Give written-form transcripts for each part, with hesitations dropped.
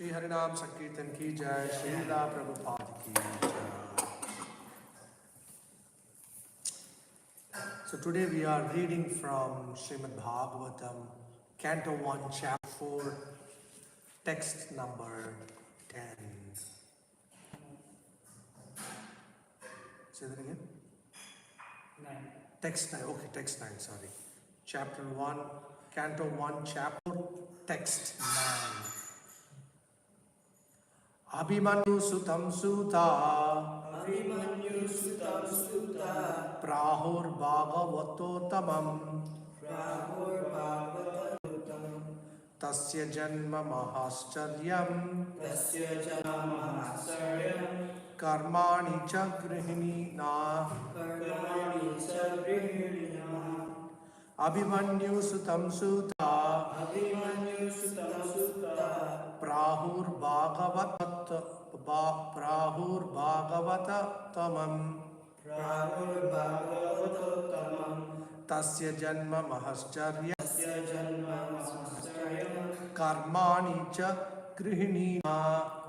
श्री हरिनाम संकीर्तन की जय, श्रीला प्रभुपाद की जय. So today we are reading from Srimad Bhagavatam, Canto 1, Chapter 4, text number 10. Say that again? 9. Text 9, okay, text 9, sorry. Chapter 1, Canto 1, Chapter, text 9. Abhimanyu sutam sutta Abhimanyu Sutam Sutta. Prahurbhagavatotamam. Prahurbhagavatotamam. Tasya janma mahascharya. Tasya janma mahacharyam. Karmani cha grihinina. Karmani cha grihinina. Abhimanyu sutam sutta. Abhimanyu Sutam Sutta. Prahurbhagavatatamam. Prahurbhagavatotamam. Tasya janma mahascharya. Tasya janma mahacharyam. Karmani cha grihinina.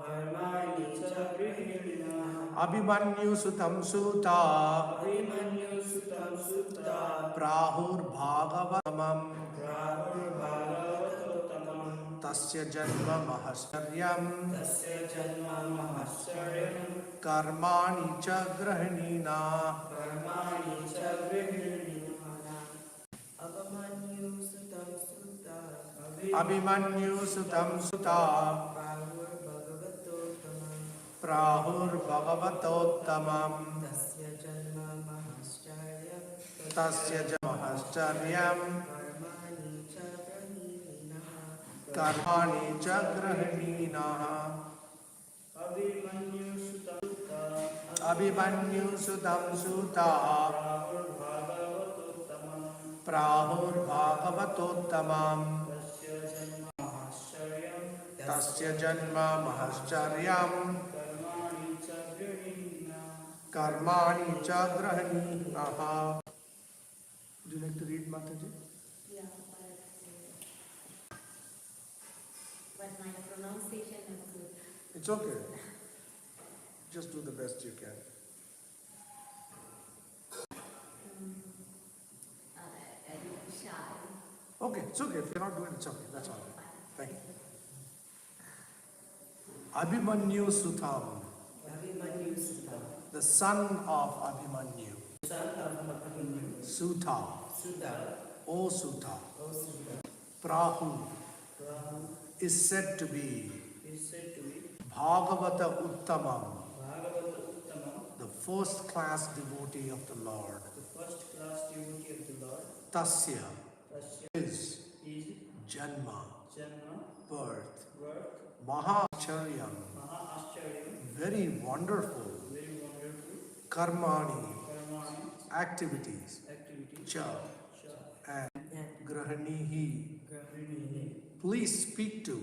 Karmani cha grihinina. Abhimanyu sutam sutta. Abhimanyu Sutam Sutta. Prahurbhagavatamam. Prahurbhagavatotamam. Tasya janma mahacharyam. Tasya janma mahacharyam. Karmani cha grihinina. Karmani cha grihinina. Abhimanyu Sutam Sutta. Abhimanyu sutam sutta. Prahurbhagavatotamam. Prahurbhagavatotamam. Tasya janma mahacharyam. Tasya janma mahacharyam. Karmani cha grihinina. Karmani cha grihinina. Abhimanyu Sutam Sutta. Abhimanyu sutam sutta. Prahurbhagavatotamam. Prahurbhagavatotamam. Tasya janma mahacharyam. Tasya janma mahacharyam. Karmani cha grihinina. Karmani cha grihinina. Would you like to read, Mataji? Yeah, but my pronunciation is good. It's okay. Just do the best you can. I'm shy. Okay, it's okay. If you're not doing it, it's okay. That's all right. Thank you. Abhimanyu Sutam, Abhimanyu Sutta. the son of Abhimanyu. Son of Abhimanyu. Sutta, Sutta. O Sutta, O Sutta. Prahu Prahu is said to be is said to be Bhagavata Uttamam, Bhagavata Uttamam, the first class devotee of the Lord. the first class devotee of the Lord. Tasya Tasya is is Janma, Janma, birth, birth, Mahacharyam, Maha-Ascharya, very wonderful, very wonderful, Karmani, Karmani, activities, activity, Cha, Cha, and and Grahanihi. Grahini. Please speak to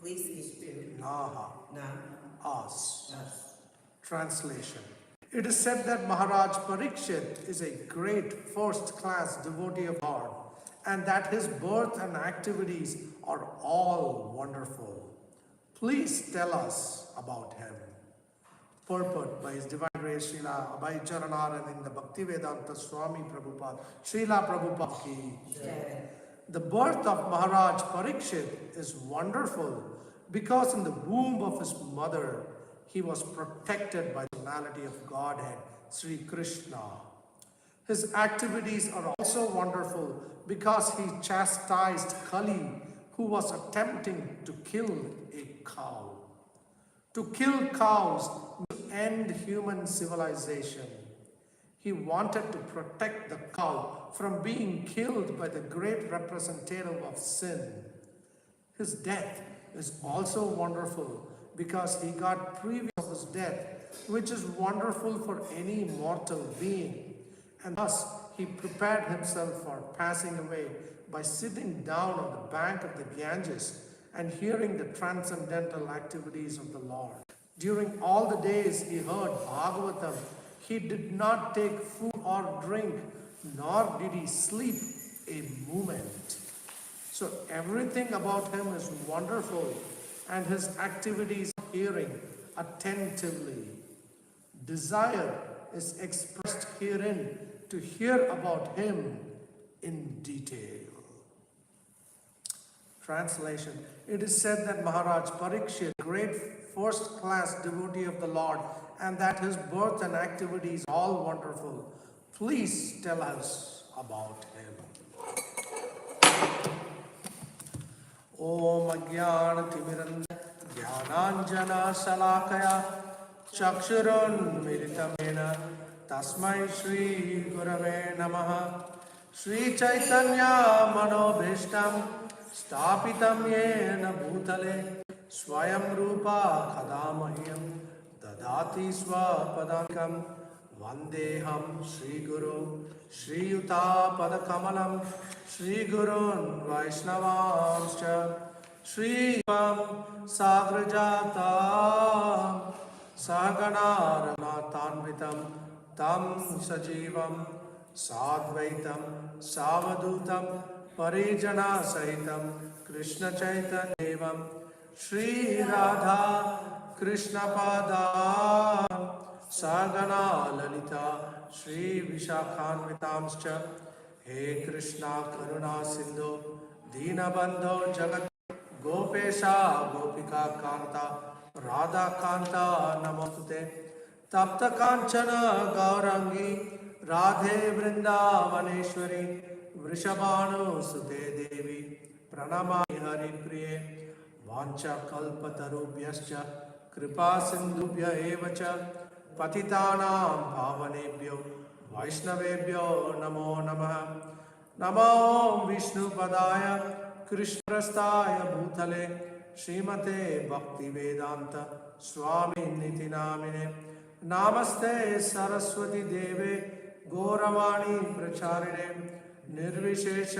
Please speak Naha, now us. us. Translation. It is said that Maharaj Parikshit is a great first-class devotee of God and that his birth and activities are all wonderful. Please tell us about him. Purport by His Divine Grace Srila Abhay Charanarand in the Bhaktivedanta Swami Prabhupada, Srila Prabhupada ki. The birth of Maharaj Parikshit is wonderful because in the womb of his mother, he was protected by the personality of Godhead, Sri Krishna. His activities are also wonderful because he chastised Kali, who was attempting to kill a cow. To kill cows means to end human civilization. He wanted to protect the cow from being killed by the great representative of sin. His death is also wonderful because he got previous of his death, which is wonderful for any mortal being. And thus he prepared himself for passing away by sitting down on the bank of the Ganges and hearing the transcendental activities of the Lord. During all the days he heard Bhagavatam, he did not take food or drink, nor did he sleep a moment. So everything about him is wonderful, and his activities are hearing attentively. Desire is expressed herein to hear about him in detail. Translation. It is said that Maharaj Parikshit, great first-class devotee of the Lord, and that his birth and activities are all wonderful. Please tell us about him. Om Agyan Timiran Jnananjana Salakaya चक्षुरुन्मिलितं येन तस्मै श्रीगुरवे नमः। श्रीचैतन्यमनोभीष्टं स्थापितं येन भूतले स्वयं रूपा कदा मह्यं ददाति स्वपदान्तिकं। वन्देऽहं श्रीगुरुं श्रीयुतापदकमलं श्रीगुरून् वैष्णवांश्च श्रीं साग्रजाता सहगणा रघुनाथान्वितं तं सजीवं साद्वैतं सावधूतं परिजनसहितं कृष्णचैतन्यदेवं श्रीराधा कृष्णपादान् सहगणा ललिता श्रीविशाखान्वितांश्च। हे कृष्णा करुणा सिन्धो दीनबन्धो जगत् गोपेशा गोपिका कान्ता राधा कान्ता नमोस्तुते। तप्त कांचन गौरांगी राधे वृंदावनेश्वरी वृषभानुसुते देवी प्रणमामि हरिप्रिये। वाञ्छाकल्पतरुभ्यश्च कृपा सिन्धुभ्य एव च पतितानां पावनेभ्यो वैष्णवेभ्यो नमो नमः। नमो विष्णुपदाय कृष्णप्रस्थाय भूतले श्रीमते भक्तिवेदांत स्वामिनिति नामिने। नमस्ते सरस्वती देवे गौरवाणी प्रचारिणे निर्विशेष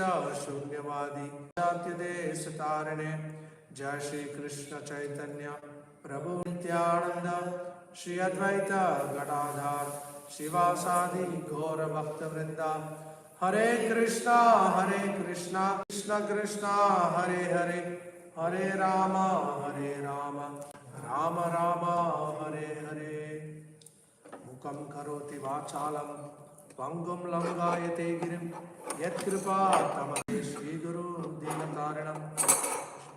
शून्यवादी शांतिदेशतारिणे। जय श्री कृष्ण चैतन्य प्रभु नित्यानंद श्री अद्वैत गदाधर शिवासादि गौर भक्त वृंदा। हरे कृष्णा कृष्ण कृष्णा हरे हरे हरे राम राम राम हरे हरे। मुखं करोति वाचालं पंगुं लंघयते गिरिं यत्कृपा तमस्ते श्रीगुरु दीनतारिणं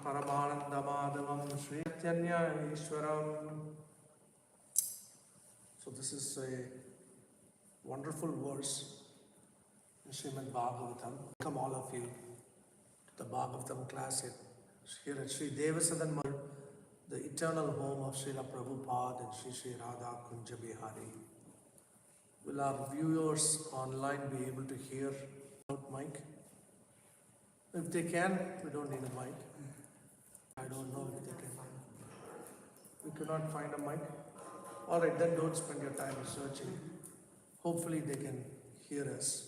परमानन्दमाधवं Sri Chaitanya ईश्वरम्। So this is a wonderful verse in Srimad Bhagavatam. Welcome all of you to the Bhagavatam class here at Sri Devasadan Mandir, the eternal home of Srila Prabhupada and Sri Radha Kunja Bihari. Will our viewers online be able to hear without mic? If they can, we don't need a mic. I don't know if they can. We could not find a mic. All right, then don't spend your time researching. Hopefully they can hear us.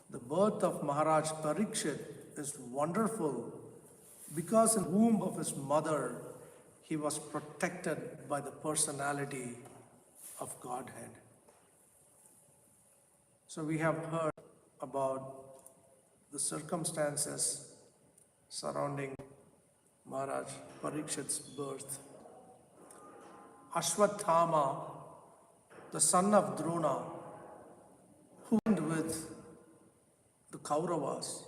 The birth of Maharaj Parikshit is wonderful because in the womb of his mother, he was protected by the personality of Godhead. So we have heard about the circumstances surrounding Maharaj Parikshit's birth. Ashwathama, the son of Drona, who went with the Kauravas,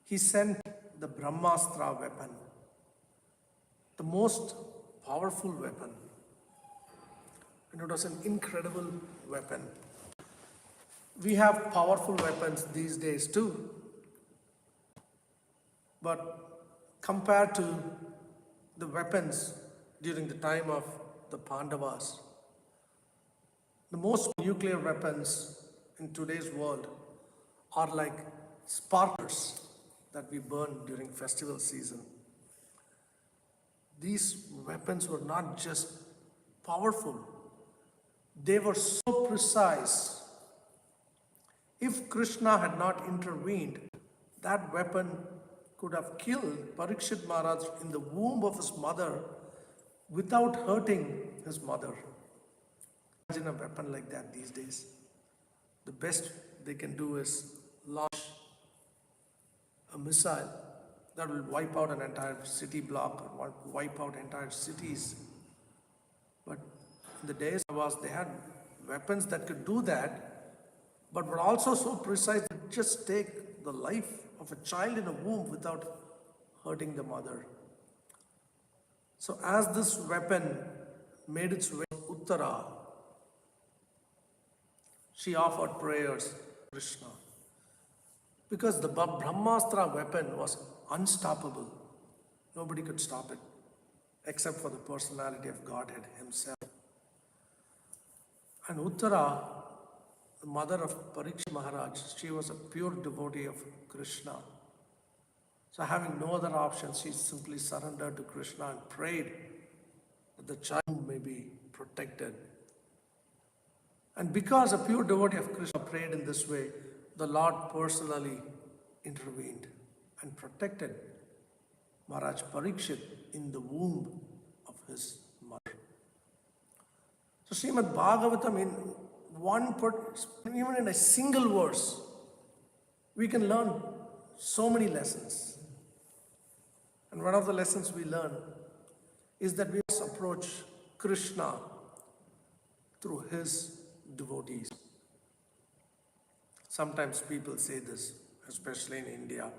he sent the Brahmastra weapon, the most powerful weapon. And it was an incredible weapon. We have powerful weapons these days too. But compared to the weapons during the time of the Pandavas, the most nuclear weapons in today's world are like sparklers that we burn during festival season. These weapons were not just powerful, they were so precise. If Krishna had not intervened, that weapon could have killed Parikshit Maharaj in the womb of his mother without hurting his mother. Imagine a weapon like that these days. The best they can do is launch a missile that will wipe out an entire city block or wipe out entire cities. But in the days they had weapons that could do that, but were also so precise that just take the life of a child in a womb without hurting the mother. So as this weapon made its way to Uttara, she offered prayers to Krishna. Because the Brahmastra weapon was unstoppable. Nobody could stop it except for the personality of Godhead himself. And Uttara, the mother of Parikshit Maharaj, she was a pure devotee of Krishna. So having no other option, she simply surrendered to Krishna and prayed that the child may be protected. And because a pure devotee of Krishna prayed in this way, the Lord personally intervened and protected Maharaj Parikshit in the womb of his mother. So Srimad Bhagavatam, even in a single verse, we can learn so many lessons. And one of the lessons we learn is that we must approach Krishna through his devotees. Sometimes people say this, especially in India,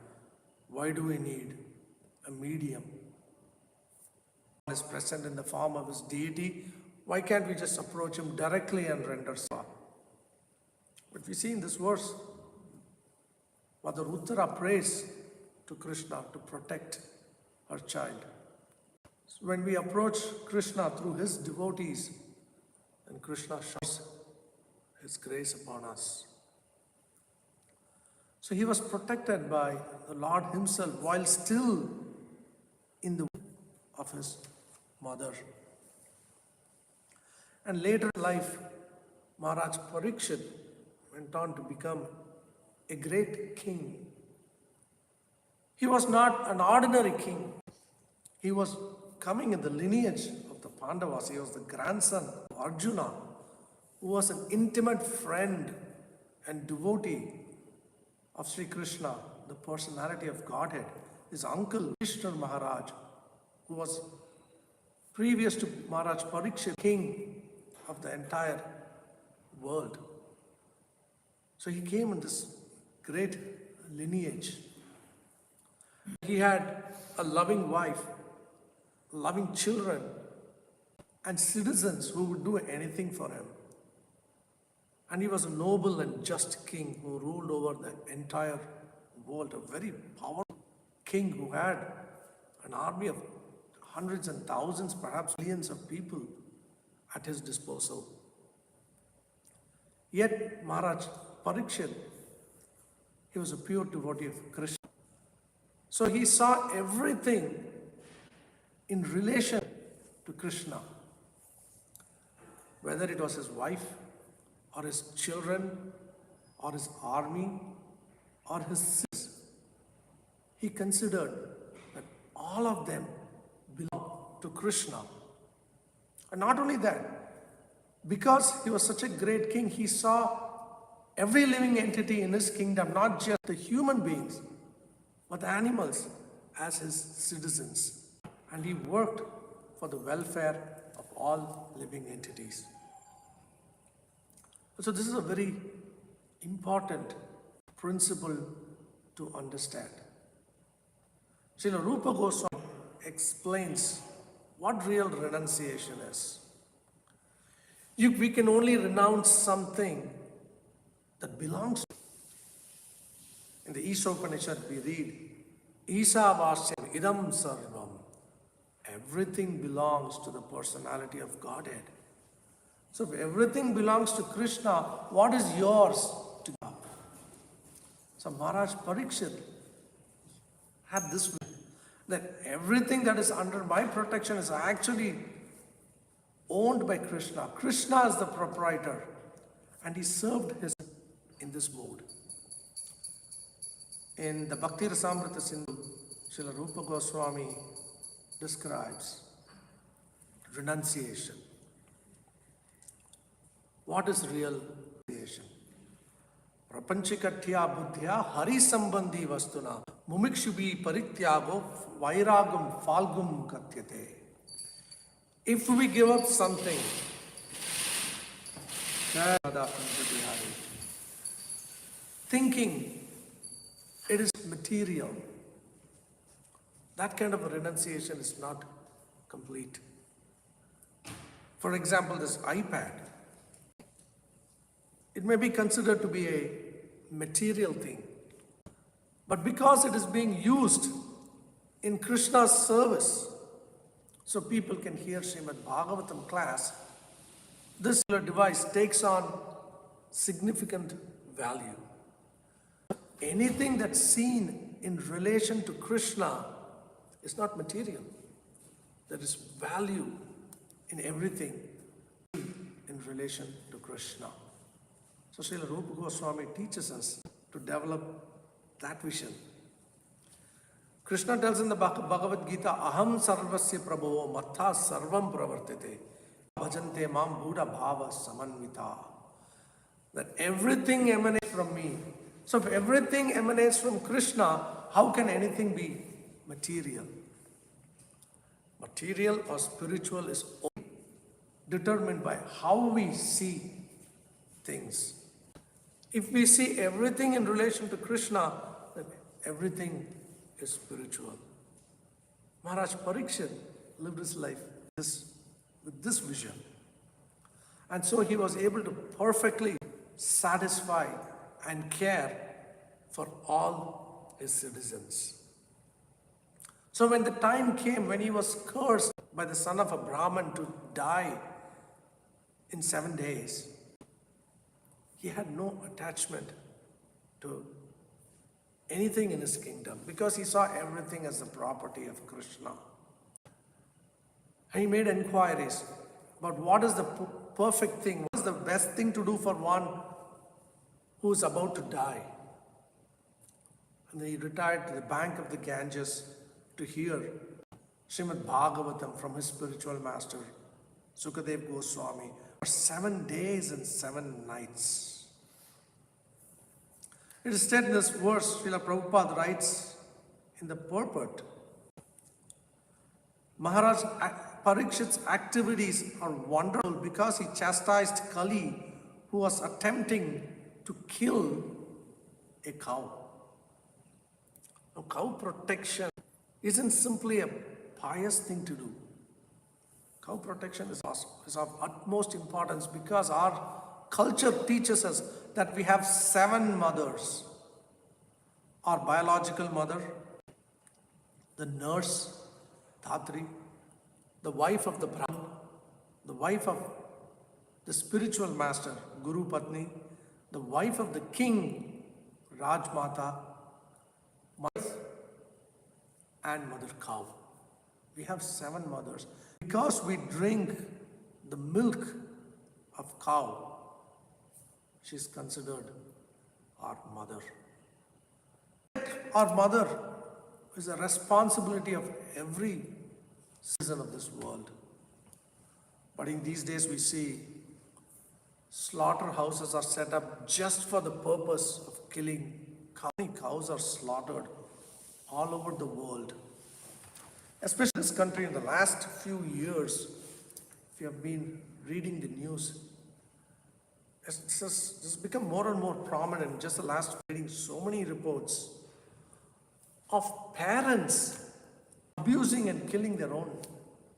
why do we need a medium? God is present in the form of his deity. Why can't we just approach him directly and render seva? But we see in this verse, Mother Uttara prays to Krishna to protect her child. So when we approach Krishna through his devotees, then Krishna showers his grace upon us. So he was protected by the Lord himself while still in the womb of his mother. And later in life, Maharaj Parikshit went on to become a great king. He was not an ordinary king. He was coming in the lineage of the Pandavas. He was the grandson of Arjuna, who was an intimate friend and devotee of Sri Krishna, the personality of Godhead. His uncle, Vishnu Maharaj, who was previous to Maharaj Parikshit, king of the entire world. So he came in this great lineage. He had a loving wife, loving children, and citizens who would do anything for him. And he was a noble and just king who ruled over the entire world, a very powerful king who had an army of hundreds and thousands, perhaps millions of people at his disposal. Yet Maharaj Parikshit, he was a pure devotee of Krishna. So he saw everything in relation to Krishna, whether it was his wife, or his children, or his army, or his citizens. He considered that all of them belong to Krishna. And not only that, because he was such a great king, he saw every living entity in his kingdom, not just the human beings, but the animals, as his citizens. And he worked for the welfare of all living entities. So this is a very important principle to understand. Srila Rupa Goswami explains what real renunciation is. We can only renounce something that belongs to. In the Ishopanishad we read, Isavasyam idam sarvam. Everything belongs to the personality of Godhead. So if everything belongs to Krishna, what is yours to God? So Maharaj Parikshit had this view, that everything that is under my protection is actually owned by Krishna. Krishna is the proprietor, and he served his in this mode. In the Bhakti Rasamrita Sindhu, Srila Rupa Goswami describes renunciation. What is real renunciation? Prapanchikatya buddhya hari sambandhi vastuna mumikshubi parityago vairagam falgum katyate. If we give up something, thinking it is material, that kind of a renunciation is not complete. For example, this iPad, it may be considered to be a material thing, but because it is being used in Krishna's service, so people can hear Srimad Bhagavatam class, this device takes on significant value. Anything that's seen in relation to Krishna is not material. There is value in everything in relation to Krishna. So Srila Rupa Goswami teaches us to develop that vision. Krishna tells in the Bhagavad Gita, Aham sarvasya prabhavo matha sarvam pravartite bhajante mam buddha bhava samanvita. That everything emanates from me. So if everything emanates from Krishna, how can anything be material? Material or spiritual is only determined by how we see things. If we see everything in relation to Krishna, then everything is spiritual. Maharaj Parikshit lived his life with this vision. And so he was able to perfectly satisfy and care for all his citizens. So when the time came when he was cursed by the son of a Brahmin to die in 7 days, he had no attachment to anything in his kingdom because he saw everything as the property of Krishna. And he made inquiries about what is the perfect thing, what is the best thing to do for one who is about to die. And then he retired to the bank of the Ganges to hear Srimad Bhagavatam from his spiritual master, Sukadev Goswami, for 7 days and 7 nights. It is said in this verse, Srila Prabhupada writes in the purport, Maharaj Parikshit's activities are wonderful because he chastised Kali, who was attempting to kill a cow. Now, cow protection isn't simply a pious thing to do. Cow protection is of utmost importance because our culture teaches us that we have 7 mothers. Our biological mother, the nurse, Dhatri, the wife of the Brahman, the wife of the spiritual master, Guru Patni, the wife of the king, Rajmata, mother, and mother cow. We have 7 mothers. Because we drink the milk of cow, she is considered our mother. Our mother is a responsibility of every citizen of this world. But in these days we see slaughterhouses are set up just for the purpose of killing cows. Cows are slaughtered all over the world. Especially in this country in the last few years, if you have been reading the news, this has become more and more prominent. Just the last reading so many reports of parents abusing and killing their own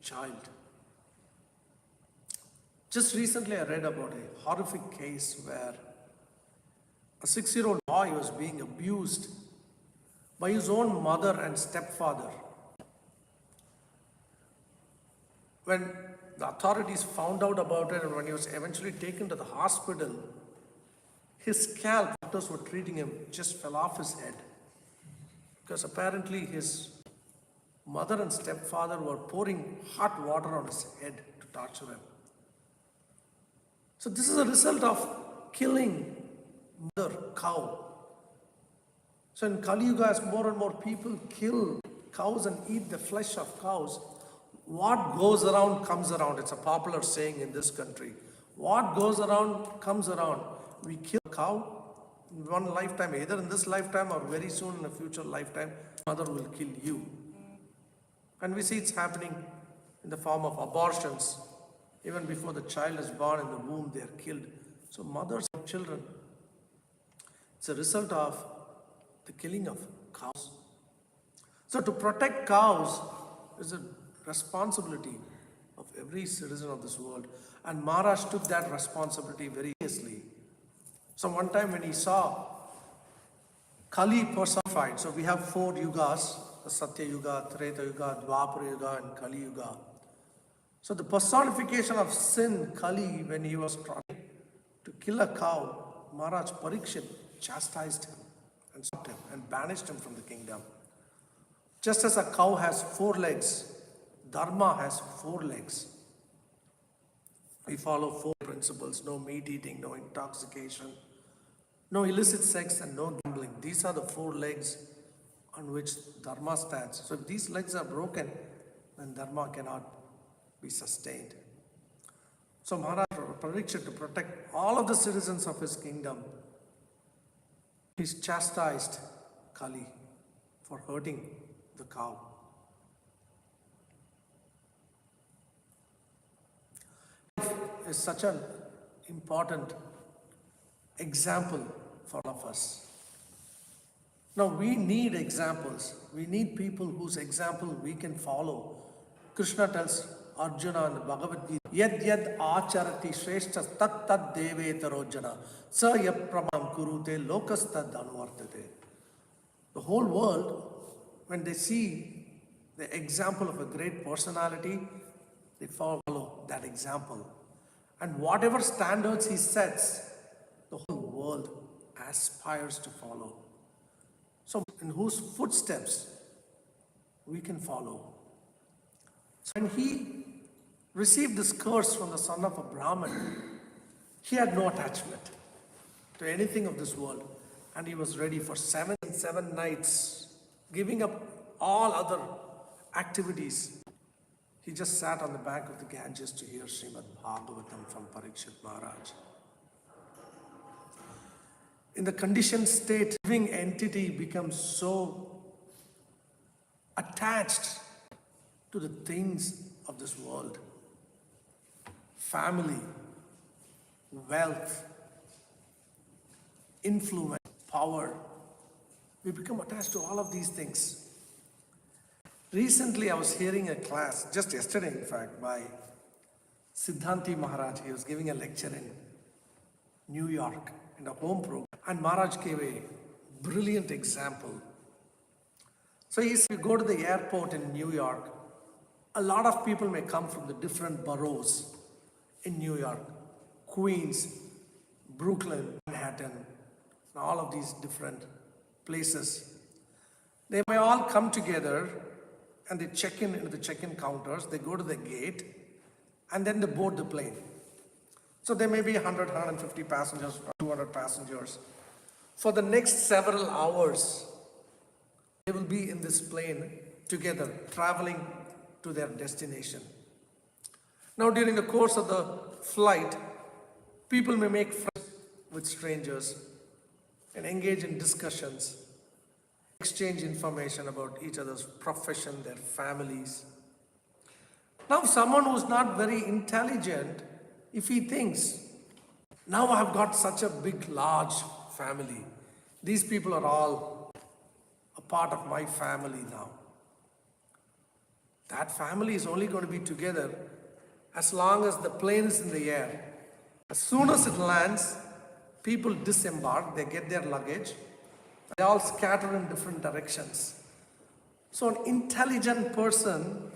child. Just recently I read about a horrific case where a 6-year-old boy was being abused by his own mother and stepfather. When the authorities found out about it and when he was eventually taken to the hospital, his scalp, doctors were treating him, just fell off his head. Because apparently his mother and stepfather were pouring hot water on his head to torture him. So this is a result of killing mother cow. So in Kali Yuga, as more and more people kill cows and eat the flesh of cows, what goes around comes around. It's a popular saying in this country. What goes around comes around. We kill a cow in one lifetime, either in this lifetime or very soon in a future lifetime, mother will kill you. And we see it's happening in the form of abortions. Even before the child is born in the womb, they are killed. So mothers and children, it's a result of the killing of cows. So to protect cows is a responsibility of every citizen of this world. And Maharaj took that responsibility very seriously. So one time when he saw Kali personified, so we have 4 yugas, the Satya Yuga, Treta Yuga, Dwapara Yuga and Kali Yuga. So the personification of sin, Kali, when he was trying to kill a cow, Maharaj Parikshit chastised him and stopped him and banished him from the kingdom. Just as a cow has 4 legs, Dharma has 4 legs. We follow 4 principles: no meat eating, no intoxication, no illicit sex, and no gambling. These are the 4 legs on which Dharma stands. So if these legs are broken, then Dharma cannot be sustained. So Maharaj Parikshit, to protect all of the citizens of his kingdom, he's chastised Kali for hurting the cow. Is such an important example for all of us. Now we need examples. We need people whose example we can follow. Krishna tells Arjuna in the Bhagavad Gita, Yad yad acharati shreshtas tat tat devetarojana sa yapramam kurute lokastad anuvartate. The whole world, when they see the example of a great personality, they follow that example. And whatever standards he sets, the whole world aspires to follow. So in whose footsteps we can follow. So when he received this curse from the son of a Brahmin, he had no attachment to anything of this world. And he was ready for 7 nights, giving up all other activities. He just sat on the bank of the Ganges to hear Srimad Bhagavatam from Parikshit Maharaj. In the conditioned state, living entity becomes so attached to the things of this world. Family, wealth, influence, power. We become attached to all of these things. Recently, I was hearing a class, just yesterday in fact, by Siddhanti Maharaj. He was giving a lecture in New York in a home program. And Maharaj gave a brilliant example. So he said, you go to the airport in New York, a lot of people may come from the different boroughs in New York. Queens, Brooklyn, Manhattan, and all of these different places. They may all come together and they check in into the check-in counters, they go to the gate, and then they board the plane. So there may be 100, 150 passengers, 200 passengers. For the next several hours, they will be in this plane together, traveling to their destination. Now, during the course of the flight, people may make friends with strangers and engage in discussions, exchange information about each other's profession, their families. Now, someone who's not very intelligent, if he thinks, now I've got such a big, large family, these people are all a part of my family now. That family is only going to be together as long as the plane is in the air. As soon as it lands, people disembark, they get their luggage, they all scatter in different directions. So an intelligent person,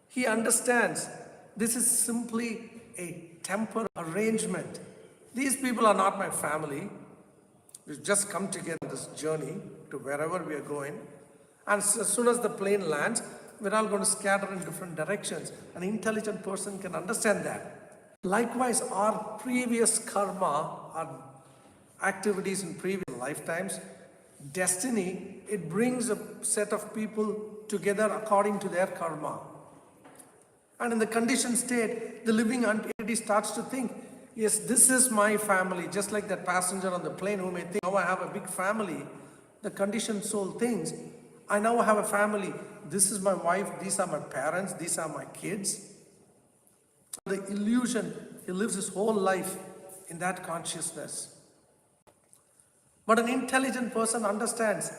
he understands this is simply a temporary arrangement. These people are not my family. We've just come together on this journey to wherever we are going. And as soon as the plane lands, we're all going to scatter in different directions. An intelligent person can understand that. Likewise, our previous karma, our activities in previous lifetimes, destiny, it brings a set of people together according to their karma. And in the conditioned state, the living entity starts to think, yes, this is my family. Just like that passenger on the plane who may think, now I have a big family. The conditioned soul thinks, I now have a family. This is my wife, these are my parents, these are my kids. The illusion, he lives his whole life in that consciousness. But an intelligent person understands,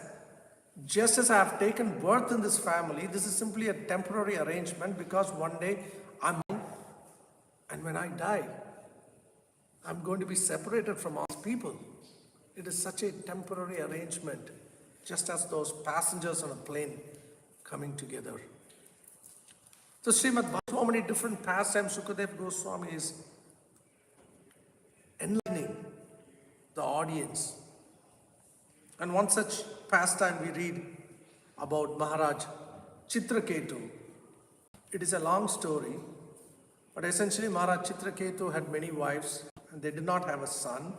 just as I have taken birth in this family, this is simply a temporary arrangement because one day I'm when I die, I'm going to be separated from all people. It is such a temporary arrangement, just as those passengers on a plane coming together. So Srimad Bhagavatam, so many different pastimes Sukadeva Goswami is enlightening the audience. And one such pastime we read about Maharaj Chitraketu. It is a long story, but essentially Maharaj Chitraketu had many wives and they did not have a son.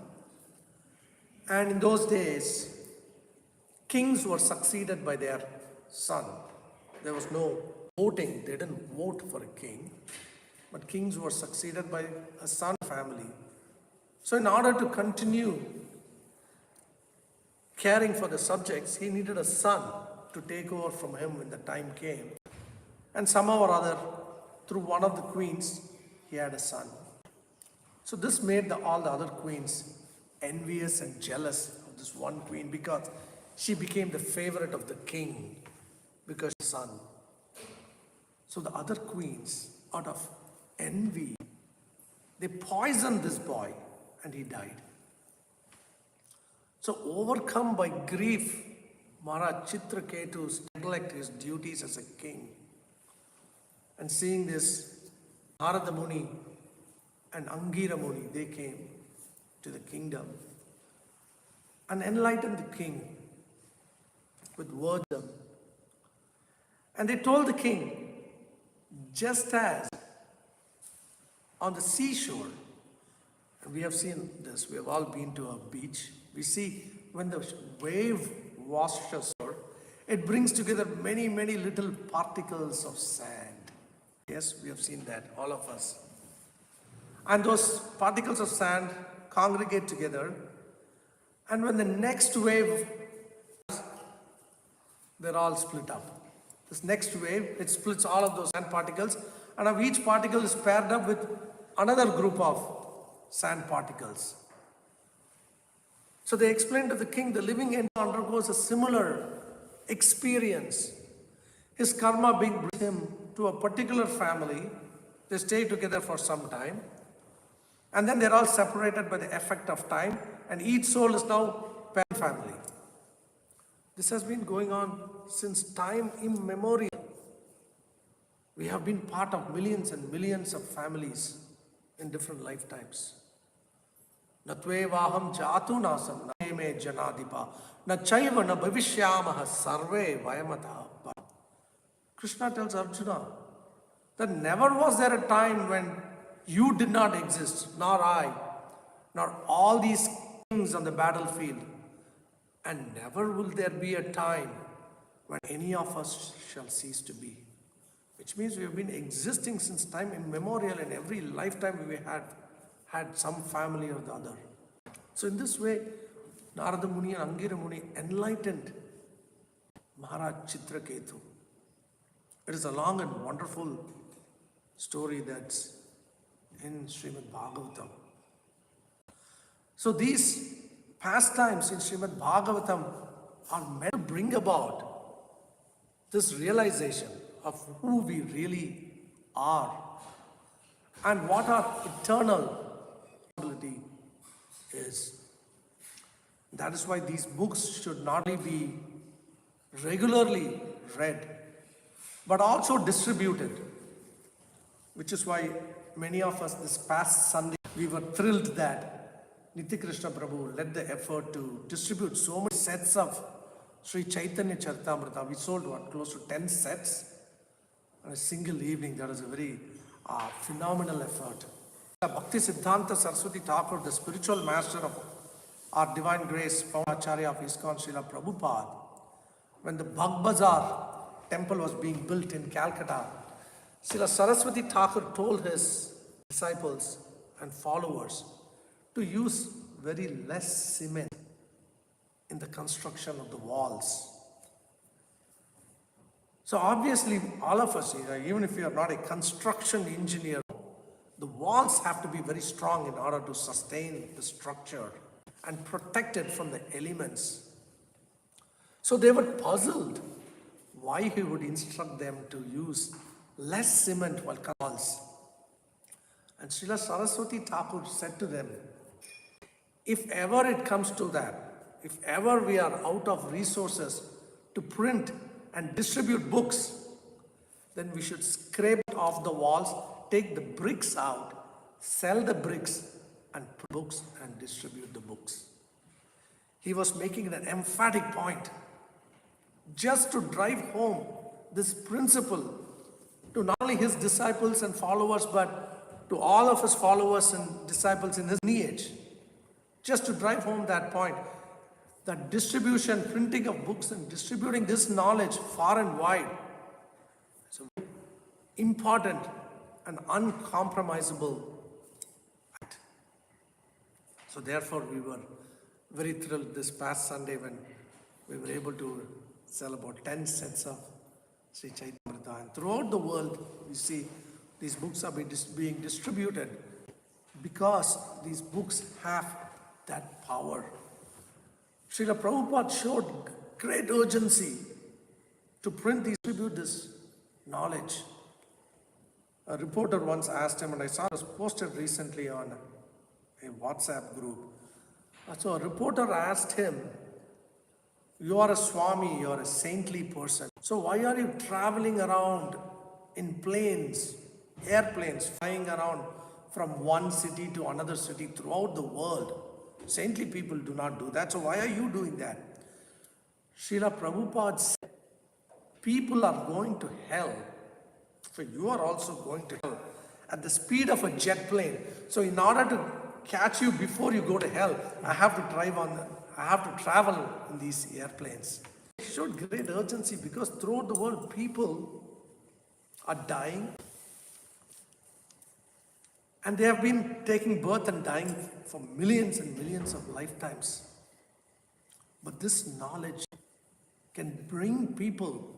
And in those days, kings were succeeded by their son. There was no voting, they didn't vote for a king, but kings were succeeded by a son family. So in order to continue caring for the subjects, he needed a son to take over from him when the time came. And somehow or other, through one of the queens, he had a son. So this made all the other queens envious and jealous of this one queen because she became the favorite of the king because of his son. So the other queens, out of envy, they poisoned this boy and he died. So overcome by grief, Maharaj Chitraketu neglect his duties as a king. And seeing this, Narada Muni and Angira Muni, they came to the kingdom and enlightened the king with wisdom. And they told the king, just as on the seashore, and we have seen this, we have all been to a beach, we see when the wave washes over, it brings together many, many little particles of sand. Yes, we have seen that, all of us. And those particles of sand congregate together, and when the next wave, they're all split up. This next wave, it splits all of those sand particles, and now each particle is paired up with another group of sand particles. So they explained to the king, the living entity undergoes a similar experience. His karma brings him to a particular family. They stay together for some time. And then they're all separated by the effect of time. And each soul is now parent family. This has been going on since time immemorial. We have been part of millions and millions of families in different lifetimes. Natvevaham jatu nasam na me janadipa na chaiva na bhavishyamaha sarve vayamata. Krishna tells Arjuna that never was there a time when you did not exist, nor I, nor all these kings on the battlefield. And never will there be a time when any of us shall cease to be. Which means we have been existing since time immemorial, and every lifetime we had some family or the other. So in this way, Narada Muni and Angira Muni enlightened Maharaj Chitraketu. It is a long and wonderful story that's in Srimad Bhagavatam. So these pastimes in Srimad Bhagavatam are meant to bring about this realization of who we really are and what our eternal ability is. That is why these books should not only be regularly read, but also distributed. Which is why many of us this past Sunday, we were thrilled that Nitya Krishna Prabhu led the effort to distribute so many sets of Sri Chaitanya Charitamrita. We sold close to 10 sets in a single evening. That was a very phenomenal effort. Bhakti Siddhanta Saraswati Thakur, the spiritual master of our Divine Grace, Founder Acharya of ISKCON Srila Prabhupada, when the Bhag Bazar temple was being built in Calcutta, Srila Saraswati Thakur told his disciples and followers to use very less cement in the construction of the walls. So obviously, all of us here, even if you are not a construction engineer, the walls have to be very strong in order to sustain the structure and protect it from the elements. So they were puzzled why he would instruct them to use less cement while walls. And Srila Saraswati Thakur said to them, if ever it comes to that, if ever we are out of resources to print and distribute books, then we should scrape it off the walls, take the bricks out, sell the bricks, and print books and distribute the books. He was making an emphatic point just to drive home this principle to not only his disciples and followers, but to all of his followers and disciples in his lineage. Just to drive home that point, that distribution, printing of books and distributing this knowledge far and wide is an important and uncompromisable act. So therefore we were very thrilled this past Sunday when we were able to sell about 10 sets of Sri Chaitamrita. And throughout the world, we see these books are being distributed because these books have that power. Srila Prabhupada showed great urgency to print, distribute this knowledge. A reporter once asked him, and I saw this posted recently on a WhatsApp group. So a reporter asked him, you are a Swami, you are a saintly person. So why are you traveling around in planes, airplanes, flying around from one city to another city throughout the world? Saintly people do not do that. So why are you doing that? Srila Prabhupada said, people are going to hell. So you are also going to hell at the speed of a jet plane. So in order to catch you before you go to hell, I have to travel in these airplanes. It showed great urgency because throughout the world, people are dying. And they have been taking birth and dying for millions and millions of lifetimes. But this knowledge can bring people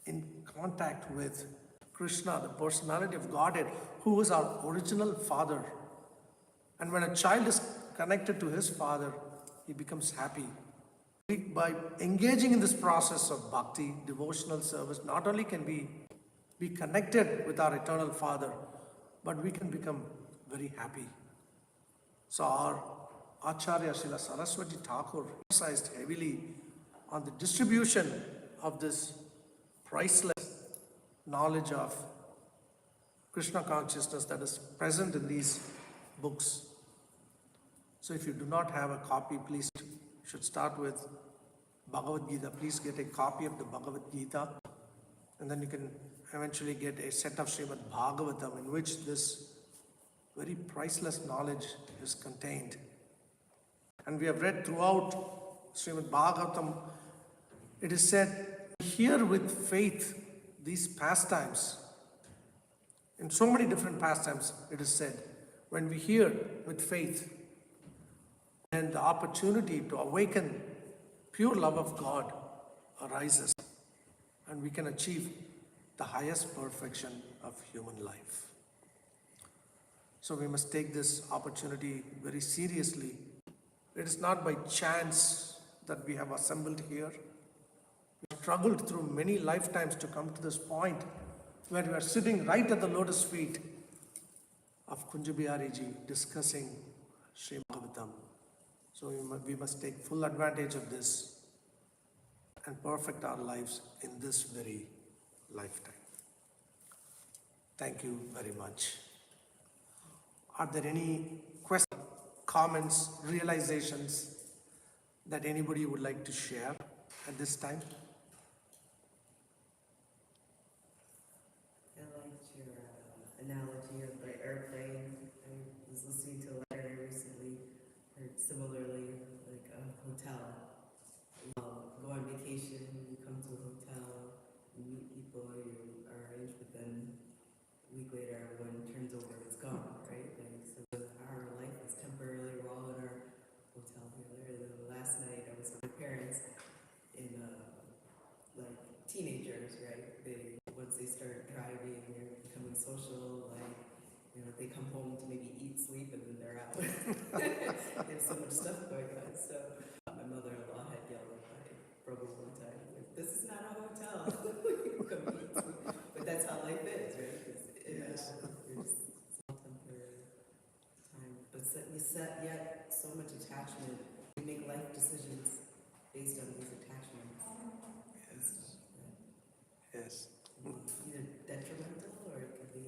in contact with Krishna, the personality of Godhead, who is our original father. And when a child is connected to his father, he becomes happy. By engaging in this process of bhakti, devotional service, not only can we be connected with our eternal Father, but we can become very happy. So our Acharya Srila Saraswati Thakur emphasized heavily on the distribution of this priceless knowledge of Krishna consciousness that is present in these books. So if you do not have a copy, please should start with Bhagavad Gita. Please get a copy of the Bhagavad Gita, and then you can eventually get a set of Srimad Bhagavatam in which this very priceless knowledge is contained. And we have read throughout Srimad Bhagavatam, it is said, hear with faith these pastimes. In so many different pastimes, it is said, when we hear with faith, and the opportunity to awaken pure love of God arises, and we can achieve the highest perfection of human life. So we must take this opportunity very seriously. It is not by chance that we have assembled here. We have struggled through many lifetimes to come to this point where we are sitting right at the lotus feet of Kunja Bihariji discussing Sri Bhagavatam. So we must take full advantage of this and perfect our lives in this very lifetime. Thank you very much. Are there any questions, comments, realizations that anybody would like to share at this time? I liked your analogy of the airplane. I was listening to a letter recently, heard similarly, like a hotel. Go on vacation, you come to a hotel, you meet people, you arrange, but then a week later everyone turns over, it's gone, right? Like, so our life is temporarily, we're all in our hotel together. Last night I was with my parents in like teenagers, right? Once they start driving, they're becoming social, like, you know, they come home to maybe eat, sleep, and then they're out. They have so much stuff going on. So my mother-in-law had yelled at my brother one time, like, this is not a hotel. You come eat, sleep. But that's how life is, right? It's all temporary. yet so much attachment. We make life decisions based on these attachments and stuff. Yes. That either detrimental or it could be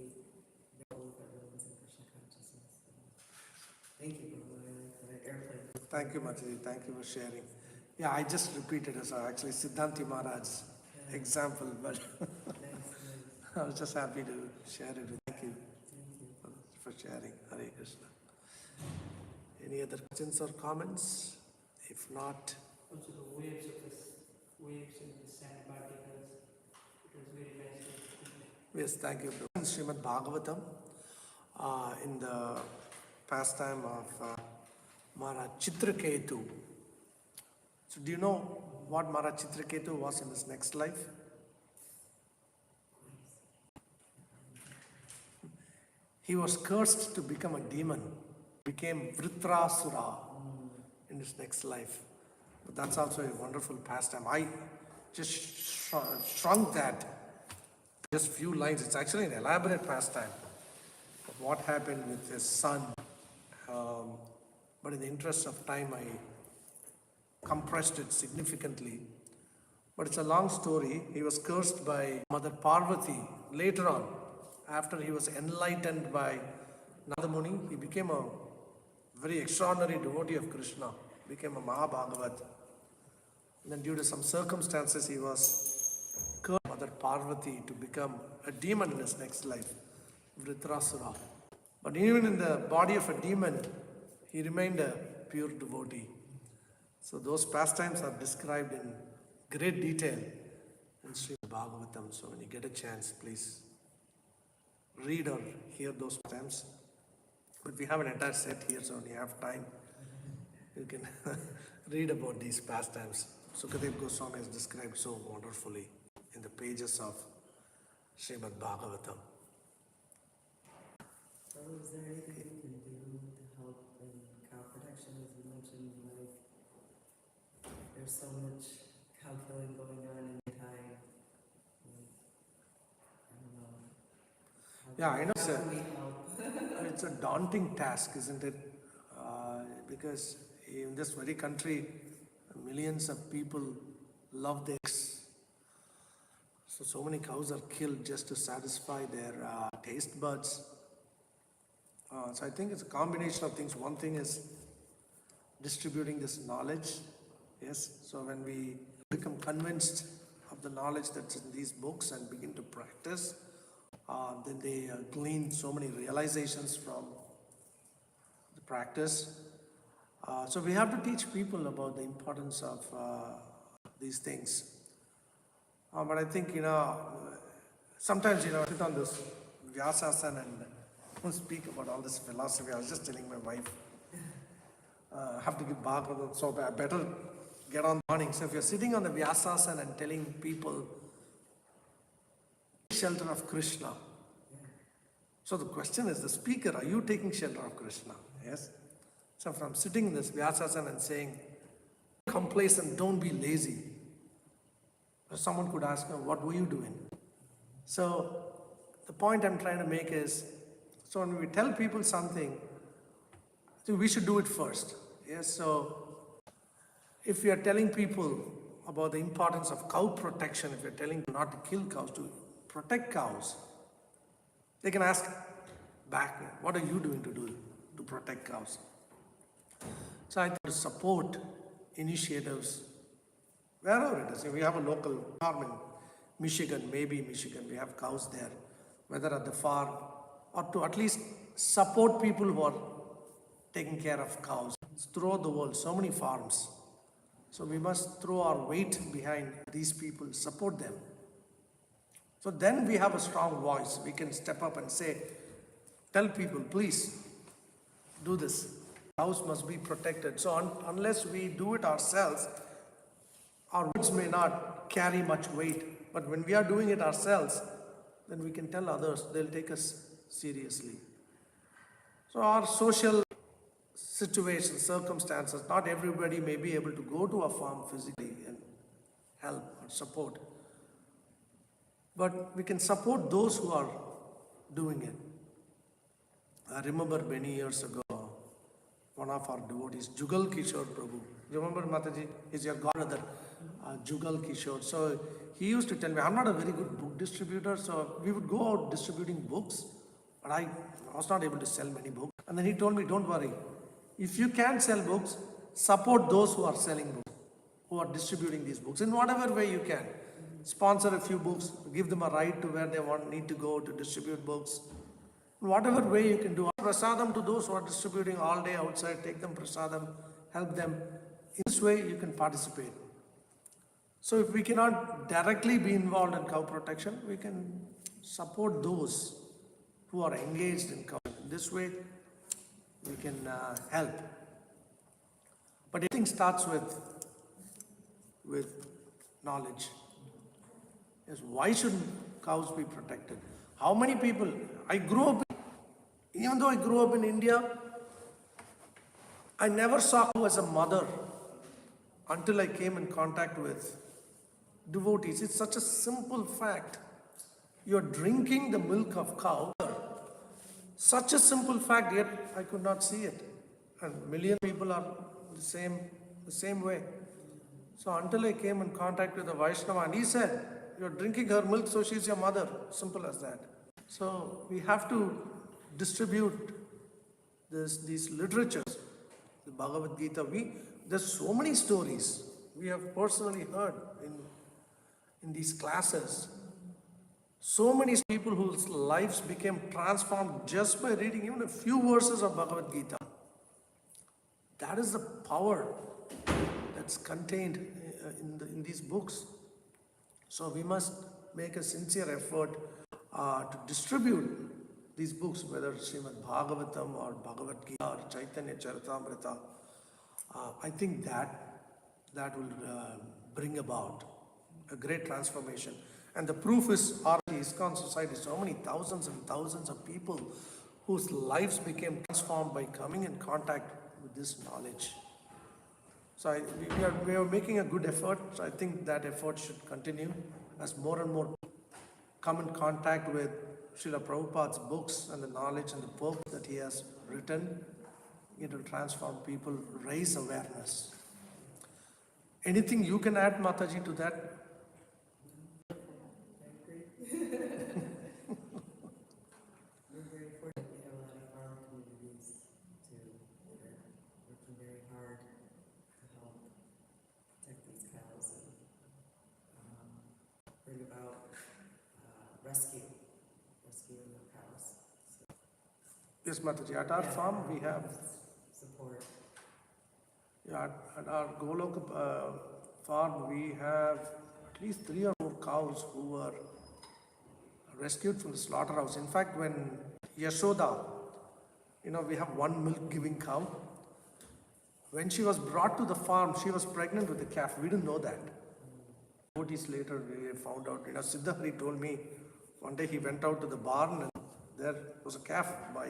role of everyone's in Krishna consciousness. Thank you, Brahma. I like that airplane. Thank you, Mataji. Thank you for sharing. Yeah, I just repeated as actually Siddhanti Maharaj's example, but Nice. I was just happy to share it with you. Thank you Thank you. for sharing. Hare Krishna. Any other questions or comments? If not, Also the waves in the sand particles, it was very nice. yes, thank you. In Srimad Bhagavatam, in the pastime of Maharaj Chitraketu. So do you know what Maharaj Chitraketu was in his next life? He was cursed to become a demon, became Vritrasura in his next life. But that's also a wonderful pastime. I just shrunk that, just few lines. It's actually an elaborate pastime of what happened with his son. But in the interest of time, I compressed it significantly. But it's a long story. He was cursed by Mother Parvati later on. After he was enlightened by Narada Muni, he became a very extraordinary devotee of Krishna, became a Mahabhagavat. And then due to some circumstances, he was cursed by Mother Parvati to become a demon in his next life, Vritrasura. But even in the body of a demon, he remained a pure devotee. So those pastimes are described in great detail in Srimad Bhagavatam. So when you get a chance, please read or hear those pastimes. But we have an entire set here, so when you have time, you can read about these pastimes. Sukadev Goswami has described so wonderfully in the pages of Srimad Bhagavatam. So is there anything we can do to help in cow protection, as you mentioned, like there's so much cow killing going on in the time. Like, I don't know. Yeah, I know. How can we help? It's a daunting task, isn't it? Because in this very country, millions of people love their eggs. So many cows are killed just to satisfy their taste buds. So I think it's a combination of things. One thing is distributing this knowledge. Yes. So when we become convinced of the knowledge that's in these books and begin to practice, then they glean so many realizations from the practice. So we have to teach people about the importance of these things. But I think, sometimes, I sit on this Vyasasana and speak about all this philosophy. I was just telling my wife, I have to give Bhagavatam, so I better get on the morning. So if you're sitting on the Vyasasana and telling people, shelter of Krishna. So the question is, the speaker, are you taking shelter of Krishna? Yes. So if I'm sitting in this Vyasasana and saying, complacent, don't be lazy. Someone could ask, what were you doing? So the point I'm trying to make is, so when we tell people something, we should do it first. Yes. So if we are telling people about the importance of cow protection, if you're telling them not to kill cows, to protect cows, they can ask back, what are you doing to protect cows? So I think to support initiatives, wherever it is. If we have a local farm in Michigan, we have cows there, whether at the farm or to at least support people who are taking care of cows. Throughout the world, so many farms. So we must throw our weight behind these people, support them. So then we have a strong voice. We can step up and say, tell people, please do this. Cows must be protected. So unless we do it ourselves, our words may not carry much weight. But when we are doing it ourselves, then we can tell others, they'll take us seriously. So our social situations, circumstances, not everybody may be able to go to a farm physically and help or support. But we can support those who are doing it. I remember many years ago, one of our devotees, Jugal Kishore Prabhu. You remember Mataji? He's your godbrother, Jugal Kishore. So he used to tell me, I'm not a very good book distributor, so we would go out distributing books, but I was not able to sell many books. And then he told me, don't worry. If you can sell books, support those who are selling books, who are distributing these books in whatever way you can. Sponsor a few books, give them a ride to where they need to go to distribute books. In whatever way you can do. Prasadam to those who are distributing all day outside, take them prasadam, help them. In this way you can participate. So if we cannot directly be involved in cow protection, we can support those who are engaged in cow. In this way, we can help. But everything starts with knowledge. Yes, why shouldn't cows be protected? How many people? Even though I grew up in India, I never saw cow as a mother until I came in contact with devotees. It's such a simple fact. You're drinking the milk of cow. Such a simple fact, yet I could not see it. And million people are the same way. So until I came in contact with a Vaishnava, and he said, you're drinking her milk, so she's your mother. Simple as that. So we have to distribute these literatures, the Bhagavad Gita. There's so many stories we have personally heard in these classes. So many people whose lives became transformed just by reading even a few verses of Bhagavad Gita. That is the power that's contained in these books. So we must make a sincere effort to distribute these books, whether Srimad Bhagavatam or Bhagavad Gita or Chaitanya Charitamrita. I think that will bring about a great transformation. And the proof is our ISKCON society, so many thousands and thousands of people whose lives became transformed by coming in contact with this knowledge. So we are making a good effort. So I think that effort should continue as more and more come in contact with Srila Prabhupada's books and the knowledge and the book that he has written. It will transform people, raise awareness. Anything you can add, Mataji, to that? We're very fortunate. We have a lot of farm communities too that are working very hard to help protect these cows and bring about rescuing the cows. So, Yes, Mataji. At our farm, we have support. Yeah, at our Golok farm, we have at least 3 or 4 cows who were rescued from the slaughterhouse. In fact, when Yashoda, we have one milk-giving cow. When she was brought to the farm, she was pregnant with a calf. We didn't know that. 4 days later, we found out. Siddhari told me one day he went out to the barn and there was a calf by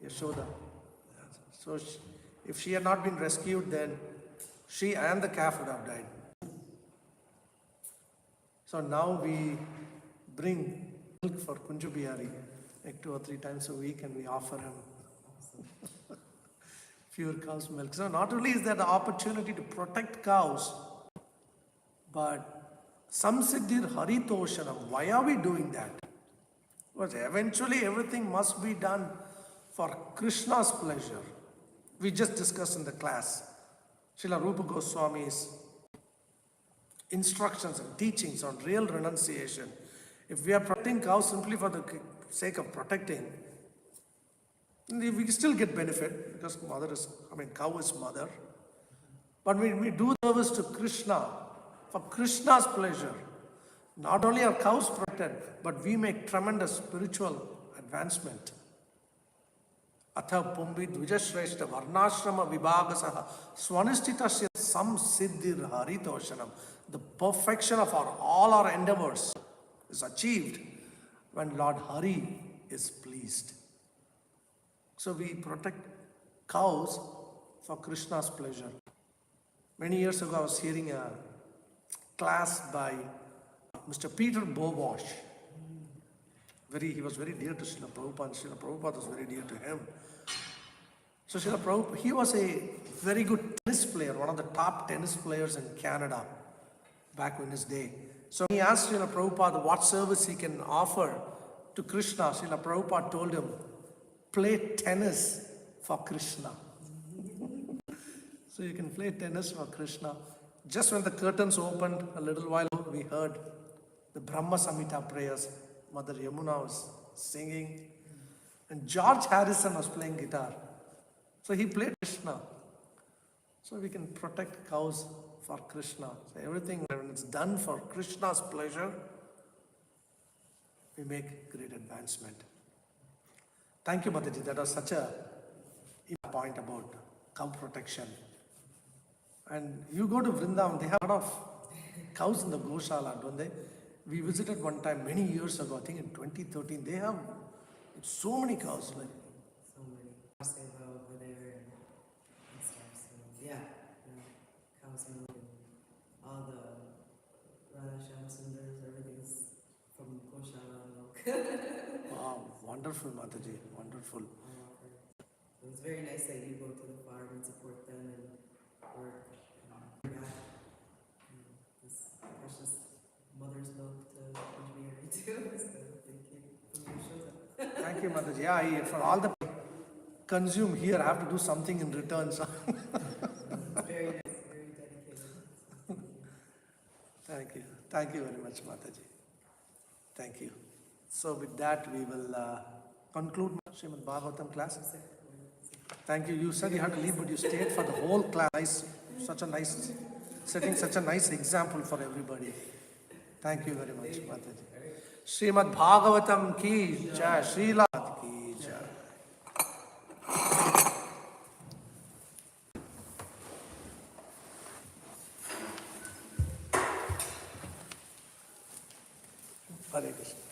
Yashoda. So if she had not been rescued, then she and the calf would have died. So now we bring milk for Kunju Bihari like 2 or 3 times a week, and we offer him pure cow's milk. So not only is there the opportunity to protect cows, but samsiddhir haritoshanam. Why are we doing that? Because eventually everything must be done for Krishna's pleasure. We just discussed in the class Srila Rupa Goswami's instructions and teachings on real renunciation. If we are protecting cows simply for the sake of protecting, we still get benefit because cow is mother. But when we do service to Krishna, for Krishna's pleasure, not only are cows protected, but we make tremendous spiritual advancement. Atha Pumbi Dvijashreshta Varnashrama Vibhagasaha Swanishtitasya Samsiddhir Haritoshanam. The perfection of all our endeavors is achieved when Lord Hari is pleased. So we protect cows for Krishna's pleasure. Many years ago, I was hearing a class by Mr. Peter Bobosh. He was very dear to Srila Prabhupada, and Srila Prabhupada was very dear to him. So Srila Prabhupada, he was a very good tennis player, one of the top tennis players in Canada back in his day. So he asked Srila Prabhupada what service he can offer to Krishna. Srila Prabhupada told him, play tennis for Krishna. So you can play tennis for Krishna. Just when the curtains opened a little while ago, we heard the Brahma Samhita prayers. Mother Yamuna was singing, and George Harrison was playing guitar. So he played Krishna. So we can protect cows for Krishna. So everything, when it's done for Krishna's pleasure, we make great advancement. Thank you, Mataji. That was such a point about cow protection. And you go to Vrindavan, they have a lot of cows in the Goshala, don't they? We visited one time many years ago, I think in 2013. They have so many cows. Like, So many seva over there and stuff. So yeah, cow's milk and all the Radha Shyam Sundars, everything's from Goshala milk. wow, wonderful, Mataji, wonderful. It was very nice that you go to the farm and support them and work and bring back this precious mother's milk to engineering too. So thank you for your shows up. Thank you, Mataji. Yeah, for all the consume here, I have to do something in return. So. Very nice, very dedicated. Thank you. Thank you very much, Mataji. Thank you. So with that, we will conclude Srimad Bhagavatam class. Thank you. You said you had to leave, but you stayed for the whole class. Such a nice, setting such a nice example for everybody. Thank you very much, Mataji. Srimad Bhagavatam ki jai, Srila ki jai. Hare Krishna.